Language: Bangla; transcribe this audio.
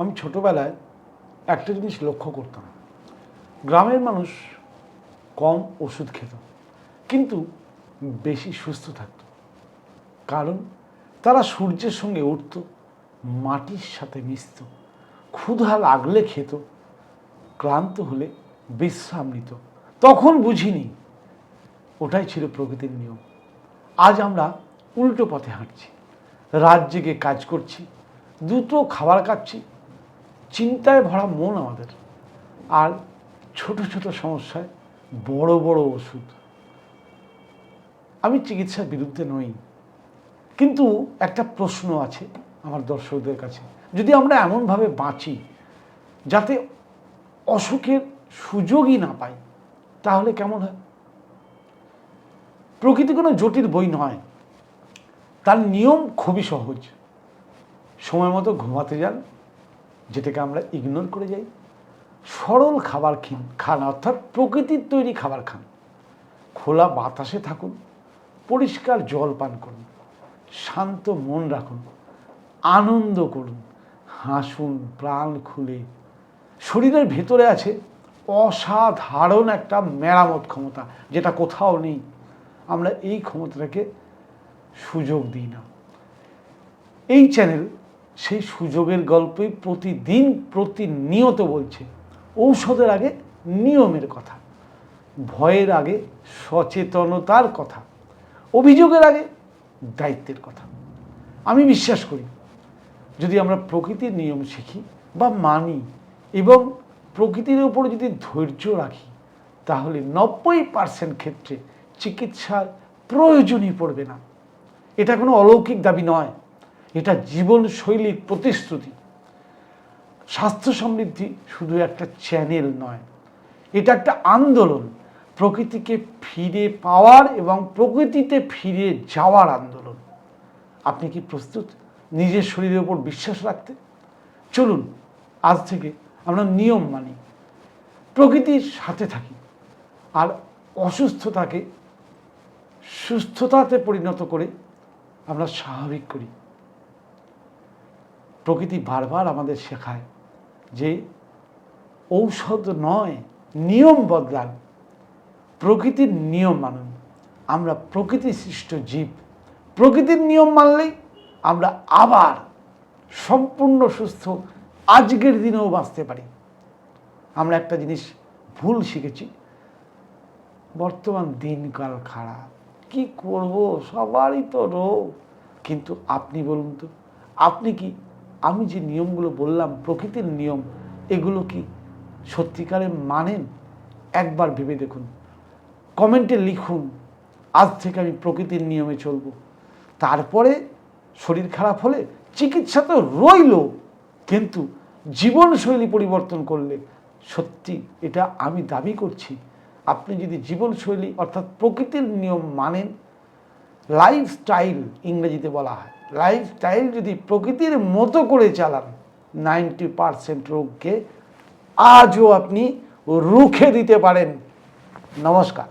আমি ছোটবেলায় একটা জিনিস লক্ষ্য করতাম, গ্রামের মানুষ কম ওষুধ খেত কিন্তু বেশি সুস্থ থাকত। কারণ তারা সূর্যের সঙ্গে উঠত, মাটির সাথে মিশত, ক্ষুধা লাগলে খেত, ক্লান্ত হলে বিশ্রাম নিত। তখন বুঝিনি ওটাই ছিল প্রকৃতির নিয়ম। আজ আমরা উল্টো পথে হাঁটছি, রাত জেগে কাজ করছি, দুটো খাবার খাচ্ছি, চিন্তায় ভরা মন আমাদের, আর ছোট ছোট সমস্যায় বড় বড় ওষুধ। আমি চিকিৎসার বিরুদ্ধে নই, কিন্তু একটা প্রশ্ন আছে আমার দর্শকদের কাছে। যদি আমরা এমনভাবে বাঁচি যাতে অসুখের সুযোগই না পাই, তাহলে কেমন হয়? প্রকৃতি কোনো জটিল বই নয়, তার নিয়ম খুবই সহজ। সময় মতো ঘুমাতে যান, যেটাকে আমরা ইগনোর করে যাই। সরল খাবার খান, অর্থাৎ প্রকৃতির তৈরি খাবার খান। খোলা বাতাসে থাকুন, পরিষ্কার জল পান করুন, শান্ত মন রাখুন, আনন্দ করুন, হাসুন প্রাণ খুলে। শরীরের ভেতরে আছে অসাধারণ একটা মেরামত ক্ষমতা, যেটা কোথাও নেই। আমরা এই ক্ষমতাটাকে সুযোগ দিই না। এই চ্যানেল সেই সুযোগের গল্পই প্রতিদিন প্রতিনিয়ত বলছে। ঔষধের আগে নিয়মের কথা, ভয়ের আগে সচেতনতার কথা, অভিযোগের আগে দায়িত্বের কথা। আমি বিশ্বাস করি, যদি আমরা প্রকৃতির নিয়ম শিখি বা মানি এবং প্রকৃতির উপর যদি ধৈর্য রাখি, তাহলে 90% ক্ষেত্রে চিকিৎসার প্রয়োজনই পড়বে না। এটা কোনো অলৌকিক দাবি নয়, এটা জীবনশৈলীর প্রতিশ্রুতি। স্বাস্থ্য সমৃদ্ধি শুধু একটা চ্যানেল নয়, এটা একটা আন্দোলন, প্রকৃতিকে ফিরে পাওয়ার এবং প্রকৃতিতে ফিরে যাওয়ার আন্দোলন। আপনি কি প্রস্তুত নিজের শরীরের উপর বিশ্বাস রাখতে? চলুন আজ থেকে আমরা নিয়ম মানি, প্রকৃতির সাথে থাকি, আর অসুস্থতাকে সুস্থতাতে পরিণত করে আমরা স্বাভাবিক করি। প্রকৃতি বারবার আমাদের শেখায় যে ঔষধ নয়, নিয়ম বদলান, প্রকৃতির নিয়ম মানুন। আমরা প্রকৃতি সৃষ্ট জীব, প্রকৃতির নিয়ম মানলেই আমরা আবার সম্পূর্ণ সুস্থ আজকের দিনেও বাঁচতে পারি। আমরা একটা জিনিস ভুল শিখেছি, বর্তমান দিনকাল খারাপ, কি করব, সবারই তো রোগ। কিন্তু আপনি বলুন তো, আপনি কি আমি যে নিয়মগুলো বললাম, প্রকৃতির নিয়ম, এগুলো কি সত্যিকারে মানেন? একবার ভেবে দেখুন, কমেন্টে লিখুন, আজ থেকে আমি প্রকৃতির নিয়মে চলব। তারপরে শরীর খারাপ হলে চিকিৎসা তো রইল, কিন্তু জীবনশৈলী পরিবর্তন করলে, সত্যি এটা আমি দাবি করছি, আপনি যদি জীবনশৈলী অর্থাৎ প্রকৃতির নিয়ম মানেন, লাইফস্টাইল ইংরেজিতে বলা হয়, লাইফস্টাইল যদি প্রকৃতির মতো করে চালান, 90% রোগকে আজও আপনি রুখে দিতে পারেন। নমস্কার।